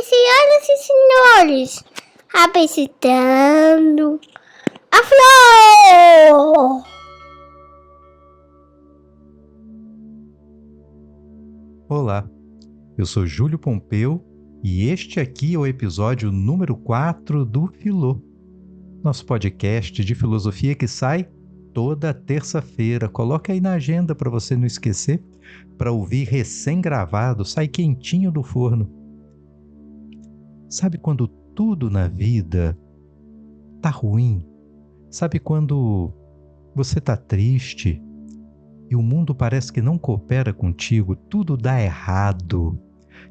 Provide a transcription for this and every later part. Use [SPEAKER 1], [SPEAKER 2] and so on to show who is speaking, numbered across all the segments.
[SPEAKER 1] Senhoras e senhores, apresentando a Flor!
[SPEAKER 2] Olá, eu sou Júlio Pompeu e este aqui é o episódio número 4 do Filô, nosso podcast de filosofia que sai toda terça-feira. Coloca aí na agenda para você não esquecer, para ouvir recém-gravado, sai quentinho do forno. Sabe quando tudo na vida tá ruim? Sabe quando você tá triste e o mundo parece que não coopera contigo, tudo dá errado,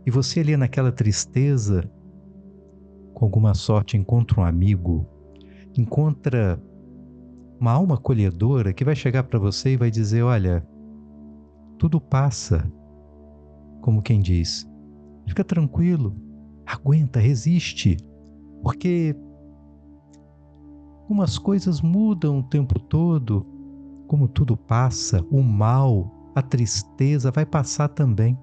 [SPEAKER 2] e você ali naquela tristeza, com alguma sorte encontra um amigo, encontra uma alma acolhedora que vai chegar para você e vai dizer: olha, tudo passa, como quem diz, fica tranquilo, aguenta, resiste, porque umas coisas mudam o tempo todo, como tudo passa, o mal, a tristeza vai passar também.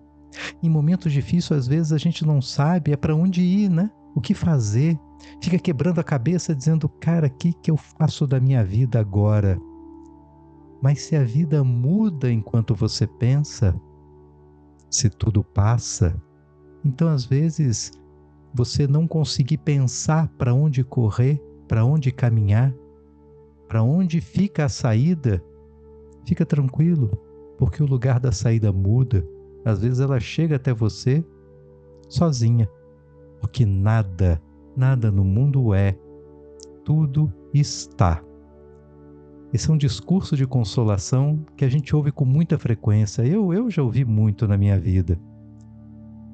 [SPEAKER 2] Em momentos difíceis, às vezes a gente não sabe para onde ir, né? O que fazer? Fica quebrando a cabeça dizendo: cara, o que eu faço da minha vida agora? Mas se a vida muda enquanto você pensa, se tudo passa, então às vezes você não conseguir pensar para onde correr, para onde caminhar, para onde fica a saída, fica tranquilo, porque o lugar da saída muda. Às vezes ela chega até você sozinha, porque nada no mundo é, tudo está. Esse é um discurso de consolação que a gente ouve com muita frequência. Eu já ouvi muito na minha vida.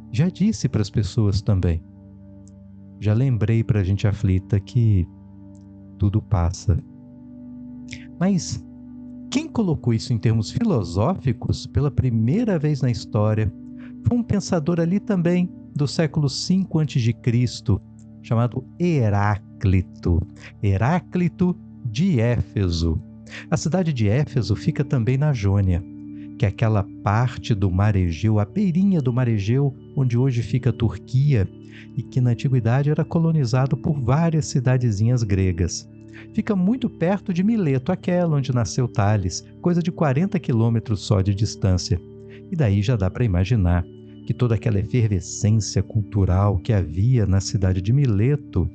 [SPEAKER 2] Já disse para as pessoas também. Já lembrei para a gente aflita que tudo passa. Mas quem colocou isso em termos filosóficos pela primeira vez na história foi um pensador ali também do século V a.C., chamado Heráclito. Heráclito de Éfeso. A cidade de Éfeso fica também na Jônia, que é aquela parte do Mar Egeu, a beirinha do Mar Egeu, onde hoje fica a Turquia, e que na antiguidade era colonizado por várias cidadezinhas gregas. Fica muito perto de Mileto, aquela onde nasceu Tales, coisa de 40 quilômetros só de distância. E daí já dá para imaginar que toda aquela efervescência cultural que havia na cidade de Mileto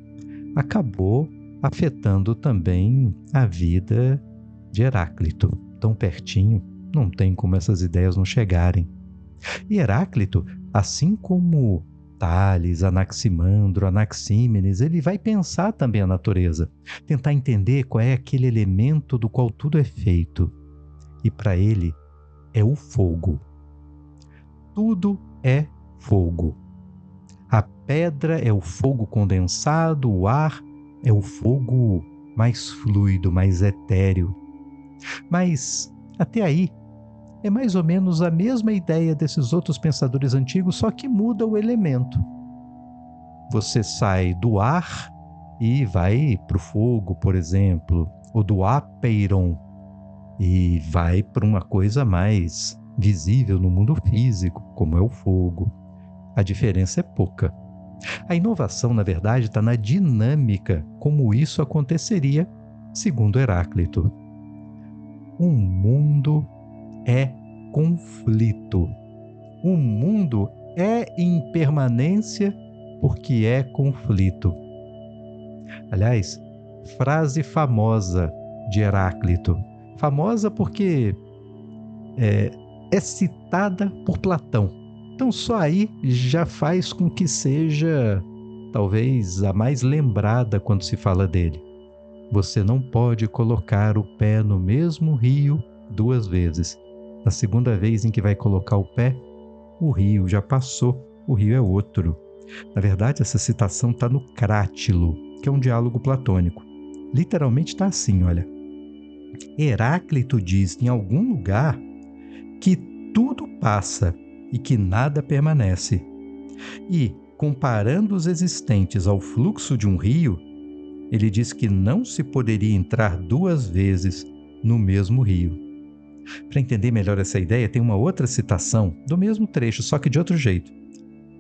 [SPEAKER 2] acabou afetando também a vida de Heráclito. Tão pertinho, não tem como essas ideias não chegarem. E Heráclito, assim como Tales, Anaximandro, Anaxímenes, ele vai pensar também a natureza, tentar entender qual é aquele elemento do qual tudo é feito. E para ele é o fogo. Tudo é fogo. A pedra é o fogo condensado, o ar é o fogo mais fluido, mais etéreo. Mas até aí é mais ou menos a mesma ideia desses outros pensadores antigos, só que muda o elemento. Você sai do ar e vai para o fogo, por exemplo, ou do apeiron e vai para uma coisa mais visível no mundo físico, como é o fogo. A diferença é pouca. A inovação, na verdade, está na dinâmica, como isso aconteceria, segundo Heráclito. Um mundo é conflito. O mundo é impermanência porque é conflito. Aliás, frase famosa de Heráclito. Famosa porque é citada por Platão. Então só aí já faz com que seja talvez a mais lembrada quando se fala dele. Você não pode colocar o pé no mesmo rio 2 vezes. Na segunda vez em que vai colocar o pé, o rio já passou, o rio é outro. Na verdade, essa citação está no Crátilo, que é um diálogo platônico. Literalmente está assim, olha. Heráclito diz em algum lugar que tudo passa e que nada permanece. E, comparando os existentes ao fluxo de um rio, ele diz que não se poderia entrar 2 vezes no mesmo rio. Para entender melhor essa ideia, tem uma outra citação do mesmo trecho, só que de outro jeito.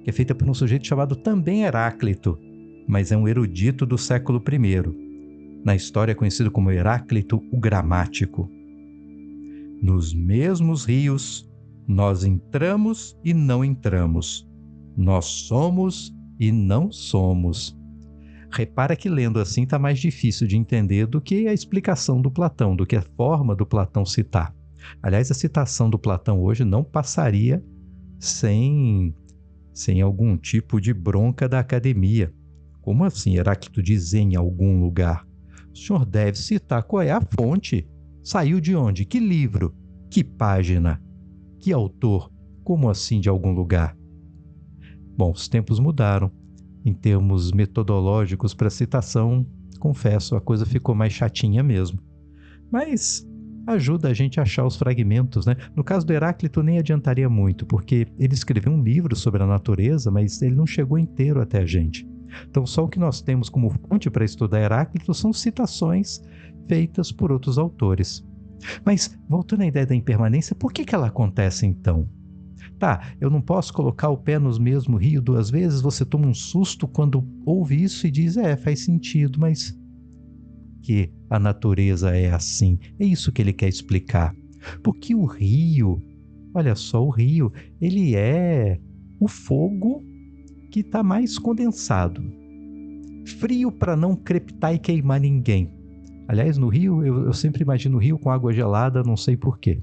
[SPEAKER 2] que é feita por um sujeito chamado também Heráclito, mas é um erudito do século I. Na história é conhecido como Heráclito o Gramático. Nos mesmos rios, nós entramos e não entramos. Nós somos e não somos. Repara que lendo assim está mais difícil de entender do que a explicação do Platão, do que a forma do Platão citar. Aliás, a citação do Platão hoje não passaria sem algum tipo de bronca da academia. Como assim, Heráclito diz em algum lugar? O senhor deve citar qual é a fonte. Saiu de onde? Que livro? Que página? Que autor? Como assim de algum lugar? Bom, os tempos mudaram. Em termos metodológicos para citação, confesso, a coisa ficou mais chatinha mesmo. Mas ajuda a gente a achar os fragmentos, né? No caso do Heráclito nem adiantaria muito, porque ele escreveu um livro sobre a natureza, mas ele não chegou inteiro até a gente. Então só o que nós temos como fonte para estudar Heráclito são citações feitas por outros autores. Mas, voltando à ideia da impermanência, por que ela acontece então? Tá, eu não posso colocar o pé no mesmo rio 2 vezes, você toma um susto quando ouve isso e diz, faz sentido, mas que a natureza é assim? É isso que ele quer explicar. Porque o rio, olha só, o rio, ele é o fogo que está mais condensado. Frio para não crepitar e queimar ninguém. Aliás, no rio, eu sempre imagino o rio com água gelada, não sei porquê.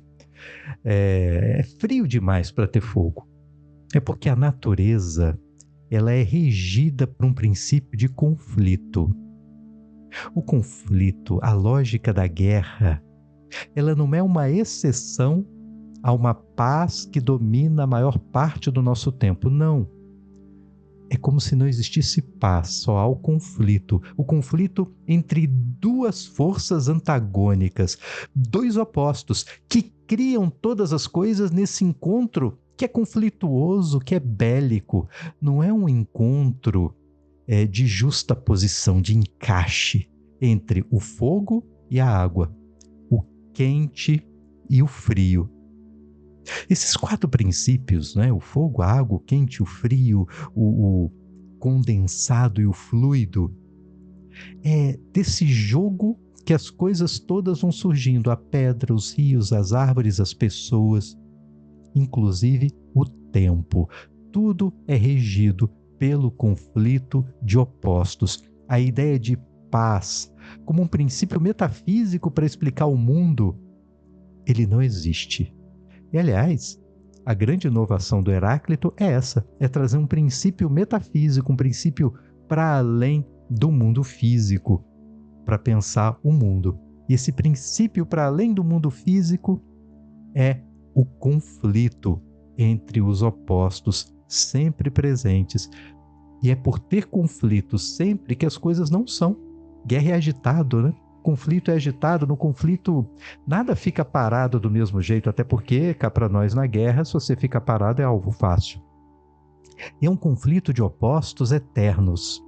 [SPEAKER 2] É frio demais para ter fogo. É porque a natureza, ela é regida por um princípio de conflito. O conflito, a lógica da guerra, ela não é uma exceção a uma paz que domina a maior parte do nosso tempo. Não. É como se não existisse paz, só há o conflito. O conflito entre duas forças antagônicas, dois opostos, que criam todas as coisas nesse encontro que é conflituoso, que é bélico. Não é um encontro de justa posição, de encaixe entre o fogo e a água, o quente e o frio. Esses 4 princípios, né? O fogo, a água, o quente, o frio, o condensado e o fluido, é desse jogo que as coisas todas vão surgindo, a pedra, os rios, as árvores, as pessoas, inclusive o tempo. Tudo é regido pelo conflito de opostos. A ideia de paz, como um princípio metafísico para explicar o mundo, ele não existe. E, aliás, a grande inovação do Heráclito é essa, é trazer um princípio metafísico, um princípio para além do mundo físico, para pensar o mundo. E esse princípio para além do mundo físico é o conflito entre os opostos, sempre presentes. E é por ter conflito sempre que as coisas não são. Guerra é agitado, né? Conflito é agitado, no conflito nada fica parado do mesmo jeito, até porque cá para nós na guerra, se você fica parado é alvo fácil. É um conflito de opostos eternos,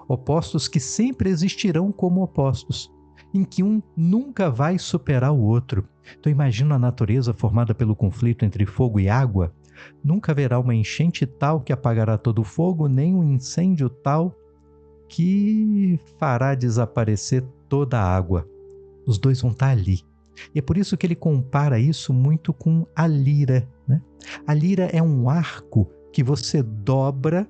[SPEAKER 2] opostos que sempre existirão como opostos, em que um nunca vai superar o outro. Então imagina a natureza formada pelo conflito entre fogo e água. Nunca haverá uma enchente tal que apagará todo o fogo, nem um incêndio tal que fará desaparecer toda a água. Os dois vão estar ali. E é por isso que ele compara isso muito com a lira, né? A lira é um arco que você dobra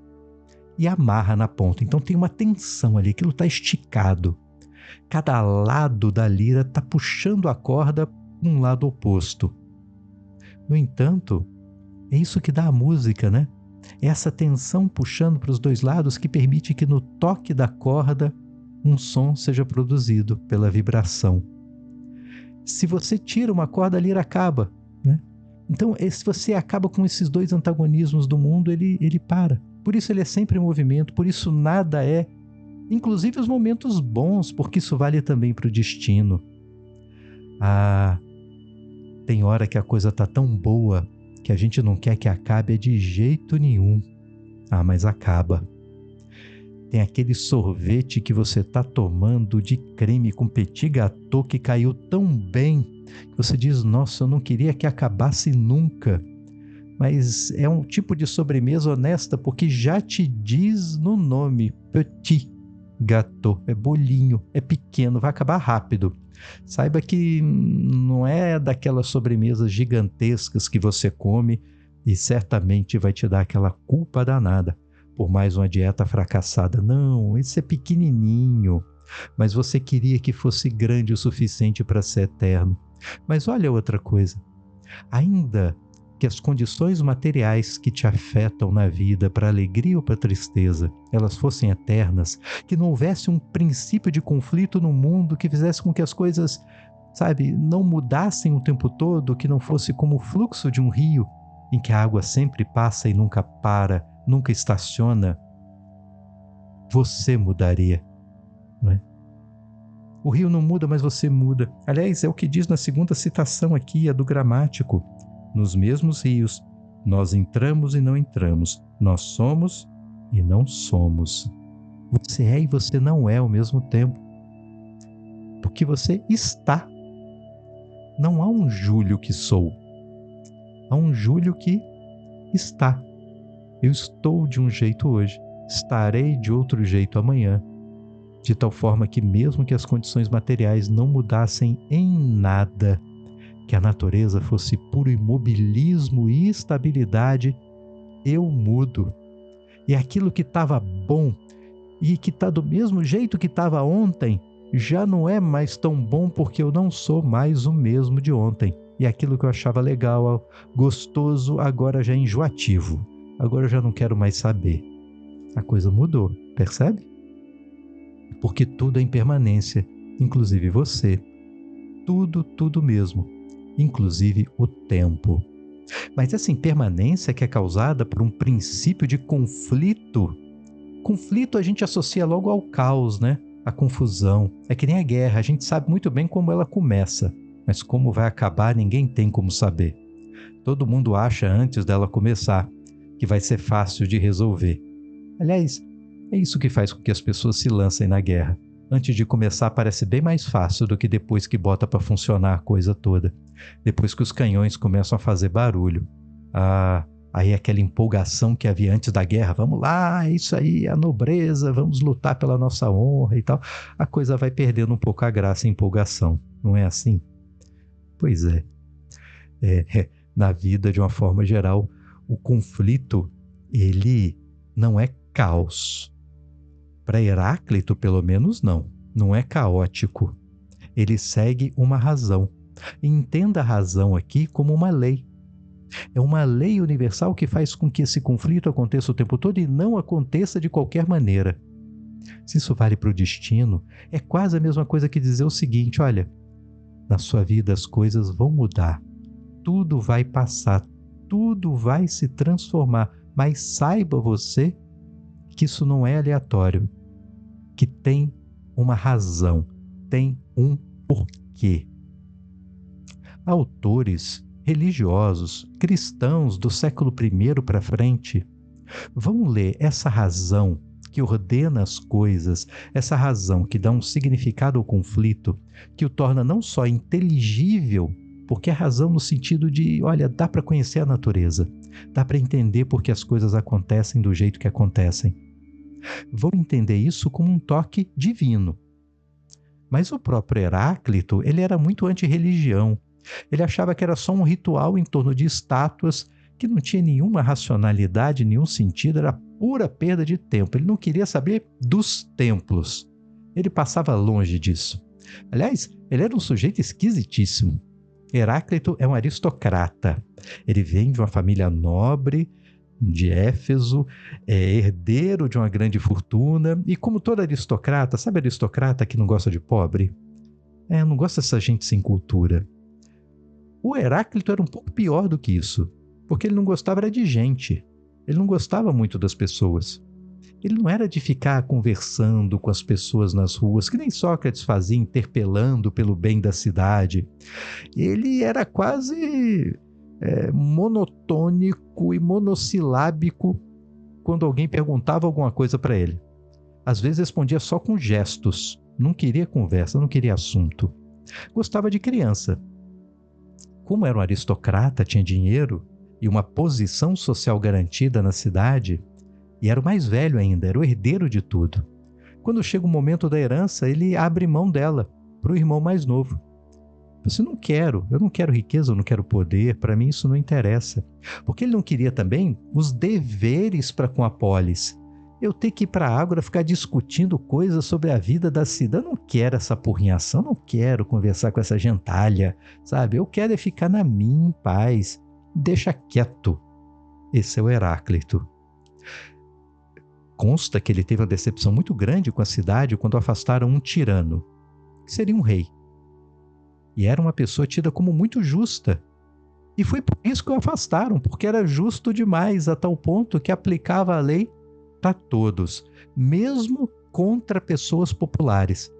[SPEAKER 2] e amarra na ponta. Então tem uma tensão ali, aquilo está esticado. Cada lado da lira está puxando a corda para um lado oposto. No entanto, é isso que dá a música, né? É essa tensão puxando para os dois lados que permite que no toque da corda um som seja produzido pela vibração. Se você tira uma corda, a lira acaba, né? Então, se você acaba com esses dois antagonismos do mundo, ele para. Por isso ele é sempre em movimento, por isso nada é, inclusive os momentos bons, porque isso vale também para o destino. Tem hora que a coisa está tão boa que a gente não quer que acabe de jeito nenhum. Mas acaba. Tem aquele sorvete que você está tomando de creme com petit gâteau que caiu tão bem que você diz, nossa, eu não queria que acabasse nunca. mas é um tipo de sobremesa honesta porque já te diz no nome, petit gâteau, é bolinho, é pequeno, vai acabar rápido. Saiba que não é daquelas sobremesas gigantescas que você come e certamente vai te dar aquela culpa danada por mais uma dieta fracassada. Não, esse é pequenininho, mas você queria que fosse grande o suficiente para ser eterno. Mas olha outra coisa, ainda que as condições materiais que te afetam na vida, para alegria ou para tristeza, elas fossem eternas, que não houvesse um princípio de conflito no mundo que fizesse com que as coisas, sabe, não mudassem o tempo todo, que não fosse como o fluxo de um rio, em que a água sempre passa e nunca para, nunca estaciona, você mudaria, não é? O rio não muda, mas você muda. Aliás, é o que diz na segunda citação aqui, a do gramático. Nos mesmos rios, nós entramos e não entramos. Nós somos e não somos. Você é e você não é ao mesmo tempo. Porque você está. Não há um Júlio que sou. Há um Júlio que está. Eu estou de um jeito hoje. Estarei de outro jeito amanhã. De tal forma que mesmo que as condições materiais não mudassem em nada, que a natureza fosse puro imobilismo e estabilidade, eu mudo. E aquilo que estava bom e que está do mesmo jeito que estava ontem, já não é mais tão bom porque eu não sou mais o mesmo de ontem. E aquilo que eu achava legal, gostoso, agora já é enjoativo. Agora eu já não quero mais saber. A coisa mudou, percebe? Porque tudo é impermanência, inclusive você. Tudo mesmo. Inclusive o tempo. Mas essa impermanência que é causada por um princípio de conflito. Conflito a gente associa logo ao caos, né? A confusão. É que nem a guerra, a gente sabe muito bem como ela começa, mas como vai acabar ninguém tem como saber. Todo mundo acha antes dela começar que vai ser fácil de resolver. Aliás, é isso que faz com que as pessoas se lancem na guerra. Antes de começar parece bem mais fácil do que depois que bota para funcionar a coisa toda. Depois que os canhões começam a fazer barulho. Aí aquela empolgação que havia antes da guerra. Vamos lá, é isso aí, a nobreza, vamos lutar pela nossa honra e tal. A coisa vai perdendo um pouco a graça e a empolgação. Não é assim? Pois é. Na vida, de uma forma geral, o conflito, ele não é caos. Para Heráclito, pelo menos, não é caótico. Ele segue uma razão. Entenda a razão aqui como uma lei. É uma lei universal que faz com que esse conflito aconteça o tempo todo e não aconteça de qualquer maneira. Se isso vale para o destino, é quase a mesma coisa que dizer o seguinte: olha, na sua vida as coisas vão mudar, tudo vai passar, tudo vai se transformar, mas saiba você que isso não é aleatório, que tem uma razão, tem um porquê. Autores religiosos, cristãos do século I para frente, vão ler essa razão que ordena as coisas, essa razão que dá um significado ao conflito, que o torna não só inteligível, porque é razão no sentido de, olha, dá para conhecer a natureza, dá para entender porque as coisas acontecem do jeito que acontecem. Vão entender isso como um toque divino. Mas o próprio Heráclito, ele era muito anti-religião. Ele achava que era só um ritual em torno de estátuas que não tinha nenhuma racionalidade, nenhum sentido, era pura perda de tempo. Ele não queria saber dos templos. Ele passava longe disso. Aliás, ele era um sujeito esquisitíssimo. Heráclito é um aristocrata. Ele vem de uma família nobre, de Éfeso, é herdeiro de uma grande fortuna, e como todo aristocrata, sabe aristocrata que não gosta de pobre? Não gosta dessa gente sem cultura. O Heráclito era um pouco pior do que isso, porque ele não gostava era de gente, ele não gostava muito das pessoas. Ele não era de ficar conversando com as pessoas nas ruas, que nem Sócrates fazia, interpelando pelo bem da cidade. Ele era quase monotônico e monossilábico quando alguém perguntava alguma coisa para ele. Às vezes respondia só com gestos, não queria conversa, não queria assunto. Gostava de criança. Como era um aristocrata, tinha dinheiro, e uma posição social garantida na cidade, e era o mais velho ainda, era o herdeiro de tudo. Quando chega o momento da herança, ele abre mão dela para o irmão mais novo. Eu não quero riqueza, eu não quero poder, para mim isso não interessa. Porque ele não queria também os deveres para com a polis. Eu ter que ir para a Ágora ficar discutindo coisas sobre a vida da cidade. Eu não quero essa porrinhação, não quero conversar com essa gentalha, sabe? Eu quero é ficar na minha, em paz. Deixa quieto. Esse é o Heráclito. Consta que ele teve uma decepção muito grande com a cidade quando afastaram um tirano, que seria um rei. E era uma pessoa tida como muito justa. E foi por isso que o afastaram, porque era justo demais, a tal ponto que aplicava a lei para todos, mesmo contra pessoas populares.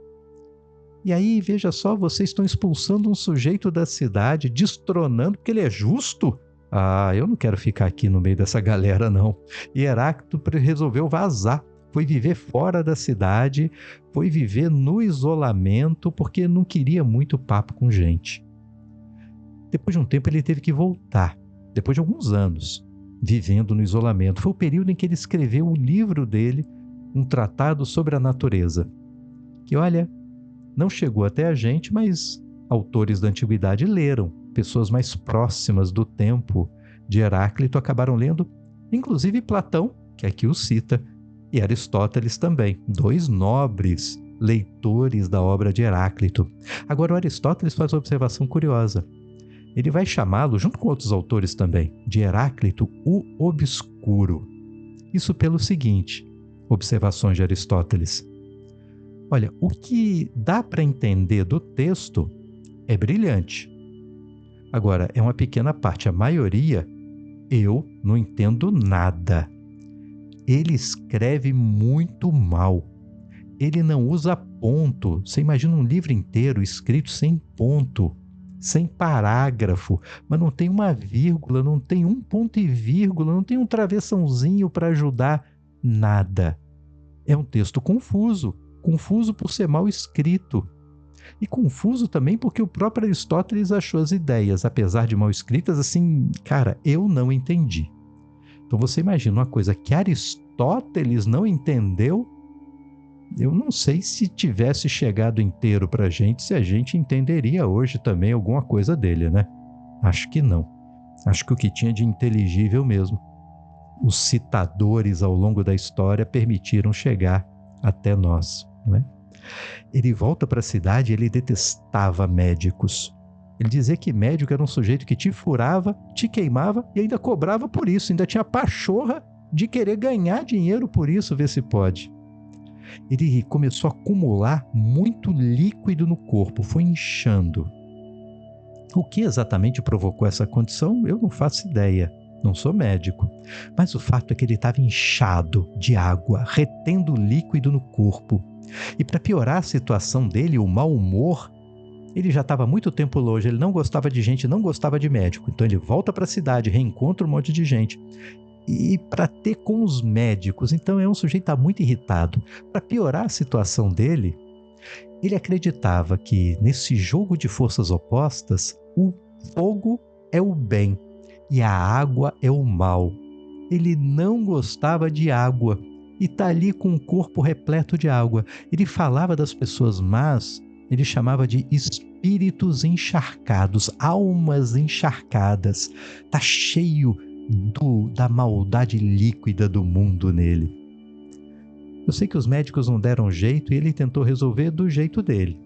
[SPEAKER 2] E aí, veja só, vocês estão expulsando um sujeito da cidade, destronando, porque ele é justo? Ah, eu não quero ficar aqui no meio dessa galera, não. E Heráclito resolveu vazar. Foi viver fora da cidade, foi viver no isolamento, porque não queria muito papo com gente. Depois de um tempo ele teve que voltar, depois de alguns anos, vivendo no isolamento. Foi o período em que ele escreveu o livro dele, um tratado sobre a natureza, que, olha, não chegou até a gente, mas autores da antiguidade leram, pessoas mais próximas do tempo de Heráclito acabaram lendo, inclusive Platão, que aqui o cita, e Aristóteles também, dois nobres leitores da obra de Heráclito. Agora, o Aristóteles faz uma observação curiosa. Ele vai chamá-lo, junto com outros autores também, de Heráclito o Obscuro. Isso pelo seguinte, observações de Aristóteles. Olha, o que dá para entender do texto é brilhante. Agora, é uma pequena parte, a maioria, eu não entendo nada. Ele escreve muito mal. Ele não usa ponto. Você imagina um livro inteiro escrito sem ponto, sem parágrafo, mas não tem uma vírgula, não tem um ponto e vírgula, não tem um travessãozinho para ajudar, nada. É um texto confuso, confuso por ser mal escrito. E confuso também porque o próprio Aristóteles achou as ideias, apesar de mal escritas, assim, cara, eu não entendi. Então você imagina uma coisa que Aristóteles não entendeu, eu não sei se tivesse chegado inteiro para a gente, se a gente entenderia hoje também alguma coisa dele, né? Acho que não. Acho que o que tinha de inteligível mesmo, os citadores ao longo da história permitiram chegar até nós, não é? Ele volta para a cidade e ele detestava médicos. Ele dizia que médico era um sujeito que te furava, te queimava e ainda cobrava por isso, ainda tinha pachorra de querer ganhar dinheiro por isso, ver se pode. Ele começou a acumular muito líquido no corpo, foi inchando. O que exatamente provocou essa condição, eu não faço ideia, não sou médico. Mas o fato é que ele estava inchado de água, retendo líquido no corpo. E para piorar a situação dele, o mau humor, ele já estava há muito tempo longe, ele não gostava de gente, não gostava de médico. Então ele volta para a cidade, reencontra um monte de gente. E para ter com os médicos, então é um sujeito que está muito irritado. Para piorar a situação dele, ele acreditava que nesse jogo de forças opostas, o fogo é o bem e a água é o mal. Ele não gostava de água e está ali com o corpo repleto de água. Ele falava das pessoas más, ele chamava de espíritos encharcados, almas encharcadas. Está cheio da maldade líquida do mundo nele. Eu sei que os médicos não deram jeito e ele tentou resolver do jeito dele.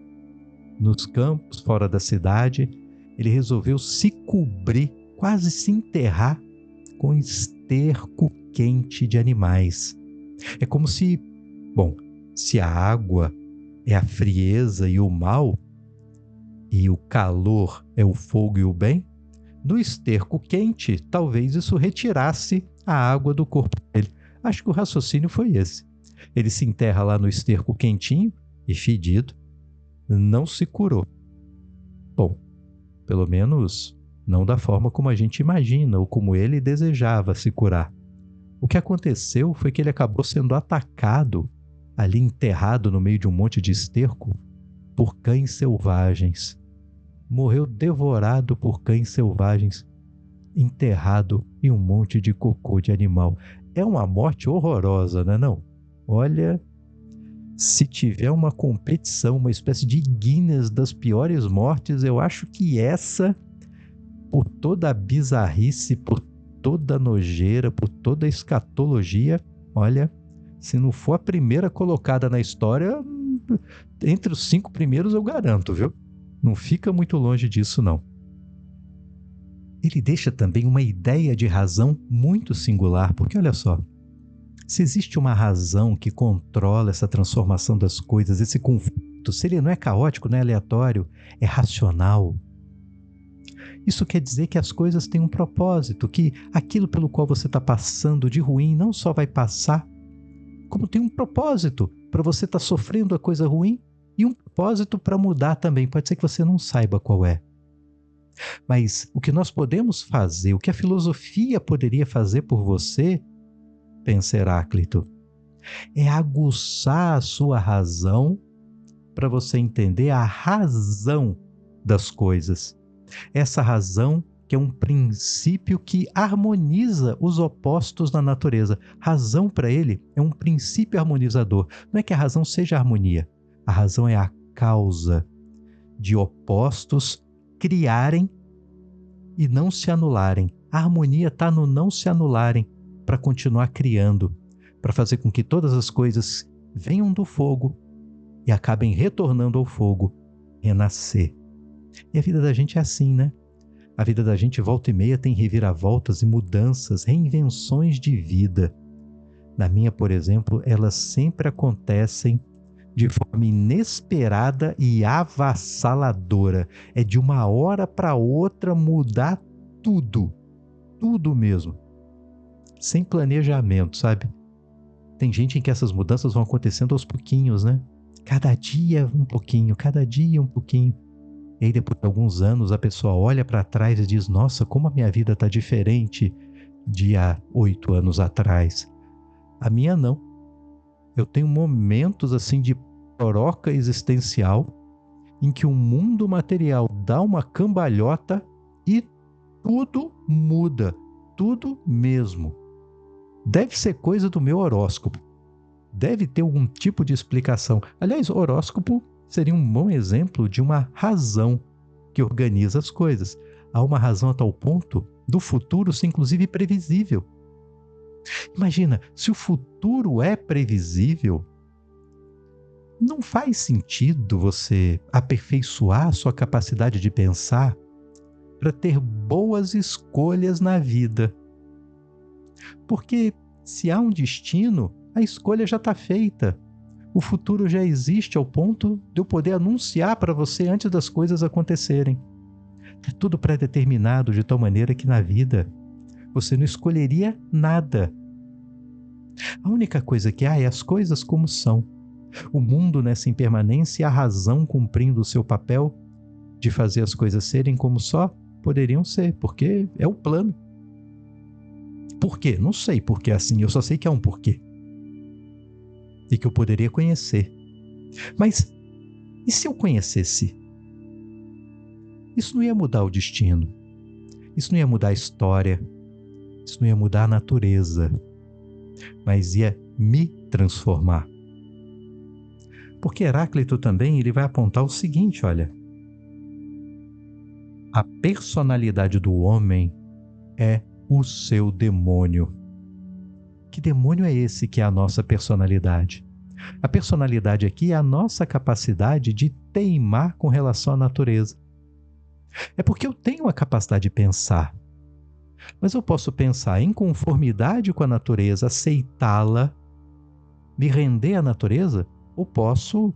[SPEAKER 2] Nos campos, fora da cidade, ele resolveu se cobrir, quase se enterrar com esterco quente de animais. É como se, se a água é a frieza e o mal, e o calor é o fogo e o bem, no esterco quente, talvez isso retirasse a água do corpo dele. Acho que o raciocínio foi esse. Ele se enterra lá no esterco quentinho e fedido, não se curou. Bom, pelo menos não da forma como a gente imagina ou como ele desejava se curar. O que aconteceu foi que ele acabou sendo atacado, ali enterrado no meio de um monte de esterco, por cães selvagens. Morreu devorado por cães selvagens. enterrado em um monte de cocô de animal. É uma morte horrorosa, não é não? Olha, se tiver uma competição, uma espécie de Guinness das piores mortes, eu acho que essa, por toda a bizarrice, por toda a nojeira, por toda a escatologia, olha, se não for a primeira colocada na história, entre os 5 primeiros eu garanto, viu? Não fica muito longe disso, não. Ele deixa também uma ideia de razão muito singular, porque olha só, se existe uma razão que controla essa transformação das coisas, esse conflito, se ele não é caótico, não é aleatório, é racional. Isso quer dizer que as coisas têm um propósito, que aquilo pelo qual você está passando de ruim não só vai passar, como tem um propósito para você estar sofrendo a coisa ruim e um propósito para mudar também. Pode ser que você não saiba qual é. Mas o que nós podemos fazer, o que a filosofia poderia fazer por você, pensa Heráclito, é aguçar a sua razão para você entender a razão das coisas. Essa razão que é um princípio que harmoniza os opostos na natureza. Razão para ele é um princípio harmonizador. Não é que a razão seja a harmonia. A razão é a causa de opostos criarem e não se anularem. A harmonia está no não se anularem para continuar criando, para fazer com que todas as coisas venham do fogo e acabem retornando ao fogo, renascer. E a vida da gente é assim, né? A vida da gente volta e meia tem reviravoltas e mudanças, reinvenções de vida. Na minha, por exemplo, elas sempre acontecem de forma inesperada e avassaladora. É de uma hora para outra mudar tudo, tudo mesmo, sem planejamento, sabe? Tem gente em que essas mudanças vão acontecendo aos pouquinhos, né? Cada dia um pouquinho, cada dia um pouquinho. E aí depois de alguns anos a pessoa olha para trás e diz: nossa, como a minha vida está diferente de há 8 anos atrás. A minha não. Eu tenho momentos assim de troca existencial em que o mundo material dá uma cambalhota e tudo muda, tudo mesmo. Deve ser coisa do meu horóscopo. Deve ter algum tipo de explicação. Aliás, o horóscopo seria um bom exemplo de uma razão que organiza as coisas. Há uma razão a tal ponto do futuro ser inclusive previsível. Imagina, se o futuro é previsível, não faz sentido você aperfeiçoar a sua capacidade de pensar para ter boas escolhas na vida. Porque se há um destino, a escolha já está feita. O futuro já existe ao ponto de eu poder anunciar para você antes das coisas acontecerem. É tudo pré-determinado de tal maneira que na vida você não escolheria nada. A única coisa que há é as coisas como são. O mundo nessa impermanência e a razão cumprindo o seu papel de fazer as coisas serem como só poderiam ser, porque é o plano. Por quê? Não sei por que é assim, eu só sei que há um porquê. E que eu poderia conhecer. Mas e se eu conhecesse? Isso não ia mudar o destino. Isso não ia mudar a história. Isso não ia mudar a natureza. Mas ia me transformar. Porque Heráclito também ele vai apontar o seguinte, olha. A personalidade do homem é o seu demônio. Que demônio é esse que é a nossa personalidade? A personalidade aqui é a nossa capacidade de teimar com relação à natureza. É porque eu tenho a capacidade de pensar, mas eu posso pensar em conformidade com a natureza, aceitá-la, me render à natureza, ou posso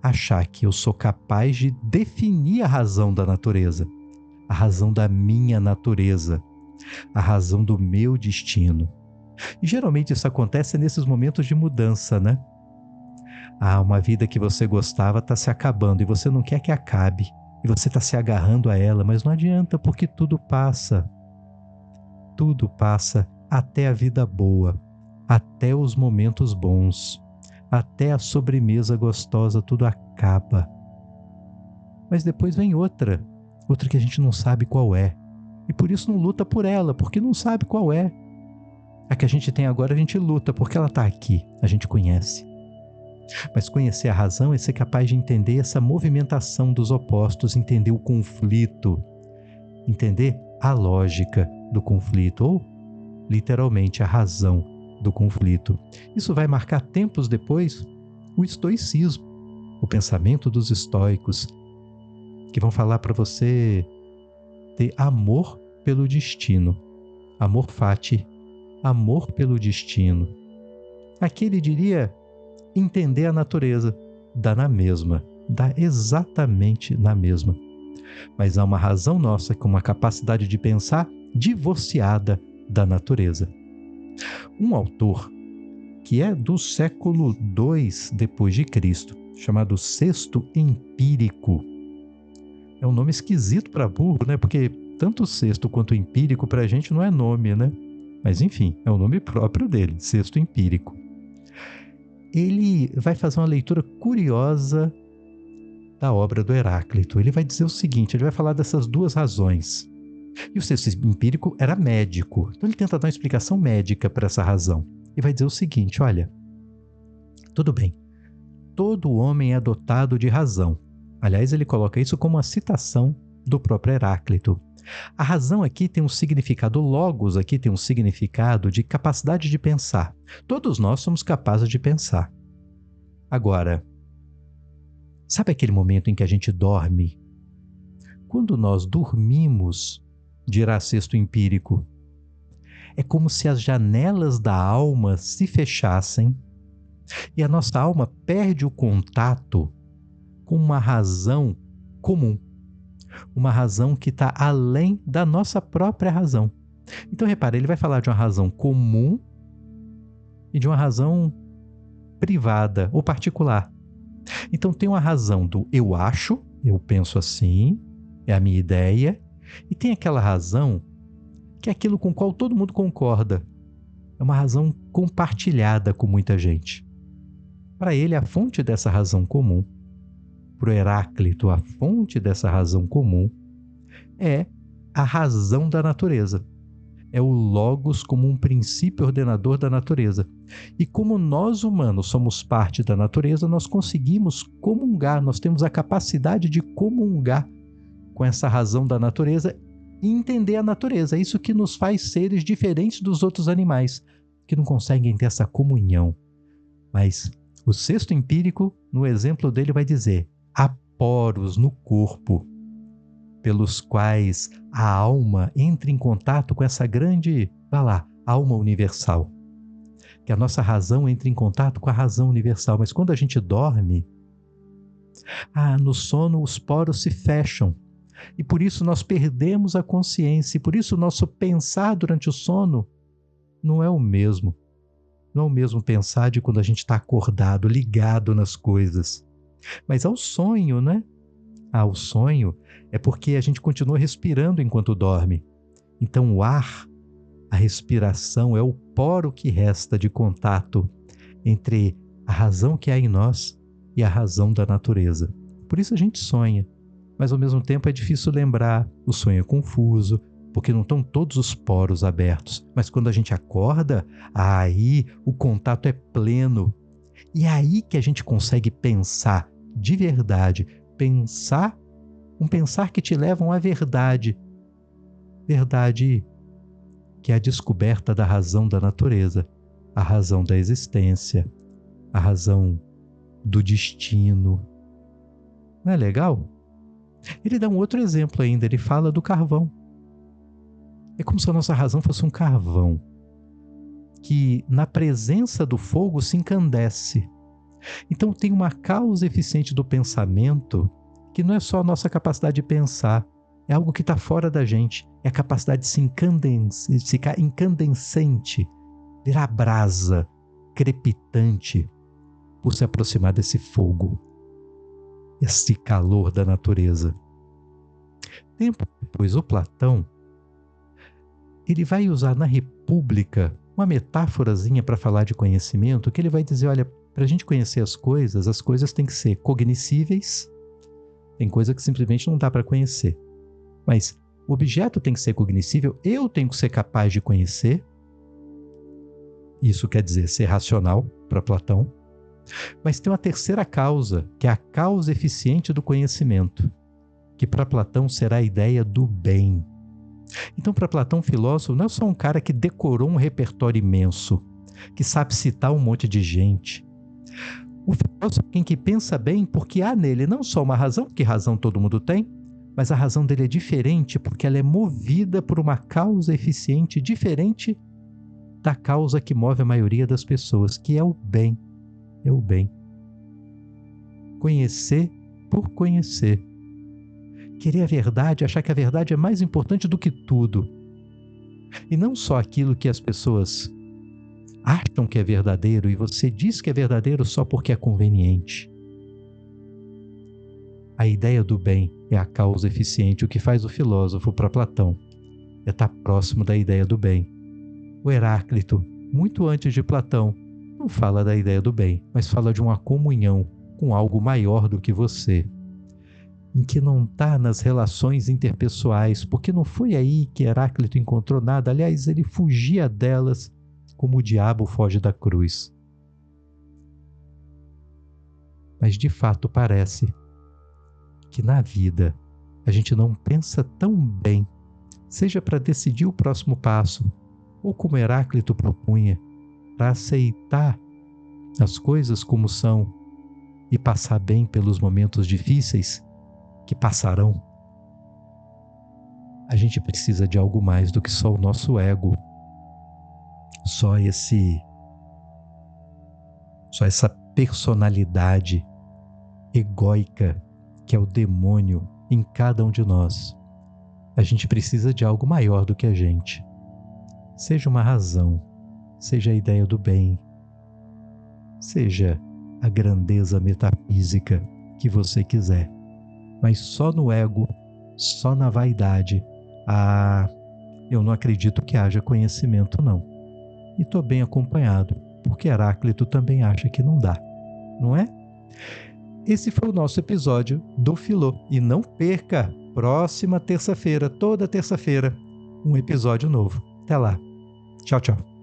[SPEAKER 2] achar que eu sou capaz de definir a razão da natureza, a razão da minha natureza, a razão do meu destino. E geralmente isso acontece nesses momentos de mudança, né? Uma vida que você gostava está se acabando e você não quer que acabe. E você está se agarrando a ela, mas não adianta porque tudo passa. Tudo passa, até a vida boa, até os momentos bons, até a sobremesa gostosa, tudo acaba. Mas depois vem outra que a gente não sabe qual é. E por isso não luta por ela, porque não sabe qual é. A que a gente tem agora, a gente luta, porque ela está aqui, a gente conhece. Mas conhecer a razão é ser capaz de entender essa movimentação dos opostos, entender o conflito, entender a lógica do conflito, ou, literalmente, a razão do conflito. Isso vai marcar tempos depois o estoicismo, o pensamento dos estoicos, que vão falar para você ter amor pelo destino, amor fati, amor pelo destino. Aqui ele diria entender a natureza, dá na mesma, dá exatamente na mesma. Mas há uma razão nossa com uma capacidade de pensar divorciada da natureza. Um autor que é do século II depois de Cristo, chamado Sexto Empírico. É um nome esquisito para burro, né? Porque tanto sexto quanto empírico para a gente não é nome, né? Mas enfim, é o nome próprio dele, Sexto Empírico. Ele vai fazer uma leitura curiosa da obra do Heráclito. Ele vai dizer o seguinte, ele vai falar dessas duas razões. E o Sexto Empírico era médico, então ele tenta dar uma explicação médica para essa razão. E vai dizer o seguinte, olha, tudo bem, todo homem é dotado de razão. Aliás, ele coloca isso como uma citação do próprio Heráclito. A razão aqui tem um significado, o logos aqui tem um significado de capacidade de pensar. Todos nós somos capazes de pensar. Agora, sabe aquele momento em que a gente dorme? Quando nós dormimos, dirá Sexto Empírico, é como se as janelas da alma se fechassem e a nossa alma perde o contato com uma razão comum. Uma razão que está além da nossa própria razão. Então, repare, ele vai falar de uma razão comum e de uma razão privada ou particular. Então, tem uma razão do eu acho, eu penso assim, é a minha ideia, e tem aquela razão que é aquilo com o qual todo mundo concorda. É uma razão compartilhada com muita gente. Para ele, a fonte dessa razão comum, para o Heráclito, a fonte dessa razão comum é a razão da natureza. É o logos como um princípio ordenador da natureza. E como nós humanos somos parte da natureza, nós conseguimos comungar, nós temos a capacidade de comungar com essa razão da natureza e entender a natureza. É isso que nos faz seres diferentes dos outros animais, que não conseguem ter essa comunhão. Mas o Sexto Empírico, no exemplo dele, vai dizer: há poros no corpo pelos quais a alma entra em contato com essa grande, alma universal. Que a nossa razão entre em contato com a razão universal. Mas quando a gente dorme, no sono os poros se fecham. E por isso nós perdemos a consciência. E por isso o nosso pensar durante o sono não é o mesmo. Não é o mesmo pensar de quando a gente está acordado, ligado nas coisas. Mas ao sonho, né? O sonho é porque a gente continua respirando enquanto dorme. Então o ar, a respiração, é o poro que resta de contato entre a razão que há em nós e a razão da natureza. Por isso a gente sonha, mas ao mesmo tempo é difícil lembrar, o sonho é confuso, porque não estão todos os poros abertos. Mas quando a gente acorda, aí o contato é pleno. E é aí que a gente consegue pensar de verdade, um pensar que te leva à verdade. Verdade que é a descoberta da razão da natureza, a razão da existência, a razão do destino. Não é legal? Ele dá um outro exemplo ainda, ele fala do carvão. É como se a nossa razão fosse um carvão, que na presença do fogo se encandece. Então tem uma causa eficiente do pensamento, que não é só a nossa capacidade de pensar, é algo que está fora da gente, é a capacidade de ficar incandescente, virar brasa, crepitante, por se aproximar desse fogo, esse calor da natureza. Tempo depois, o Platão, ele vai usar na República uma metáforazinha para falar de conhecimento, que ele vai dizer, olha, para a gente conhecer as coisas têm que ser cognoscíveis, tem coisa que simplesmente não dá para conhecer. Mas O objeto tem que ser cognoscível, eu tenho que ser capaz de conhecer. Isso quer dizer ser racional para Platão. Mas tem uma terceira causa, que é a causa eficiente do conhecimento, que para Platão será a ideia do bem. Então, para Platão, filósofo não é só um cara que decorou um repertório imenso, que sabe citar um monte de gente. O filósofo é quem que pensa bem porque há nele não só uma razão, que razão todo mundo tem, mas a razão dele é diferente porque ela é movida por uma causa eficiente diferente da causa que move a maioria das pessoas, que é o bem. É o bem. Conhecer por conhecer. Querer a verdade, achar que a verdade é mais importante do que tudo. E não só aquilo que as pessoas acham que é verdadeiro e você diz que é verdadeiro só porque é conveniente. A ideia do bem é a causa eficiente. O que faz o filósofo para Platão é estar próximo da ideia do bem. O Heráclito, muito antes de Platão, não fala da ideia do bem, mas fala de uma comunhão com algo maior do que você, em que não está nas relações interpessoais, porque não foi aí que Heráclito encontrou nada. Aliás, ele fugia delas como o diabo foge da cruz. Mas de fato parece que na vida a gente não pensa tão bem, seja para decidir o próximo passo, ou como Heráclito propunha, para aceitar as coisas como são e passar bem pelos momentos difíceis que passarão. A gente precisa de algo mais do que só o nosso ego, só essa personalidade egóica que é o demônio em cada um de nós. A gente precisa de algo maior do que a gente. Seja uma razão, seja a ideia do bem, seja a grandeza metafísica que você quiser. Mas só no ego, só na vaidade, eu não acredito que haja conhecimento, não. E estou bem acompanhado, porque Heráclito também acha que não dá, não é? Esse foi o nosso episódio do Filô. E não perca, próxima terça-feira, toda terça-feira, um episódio novo. Até lá. Tchau, tchau.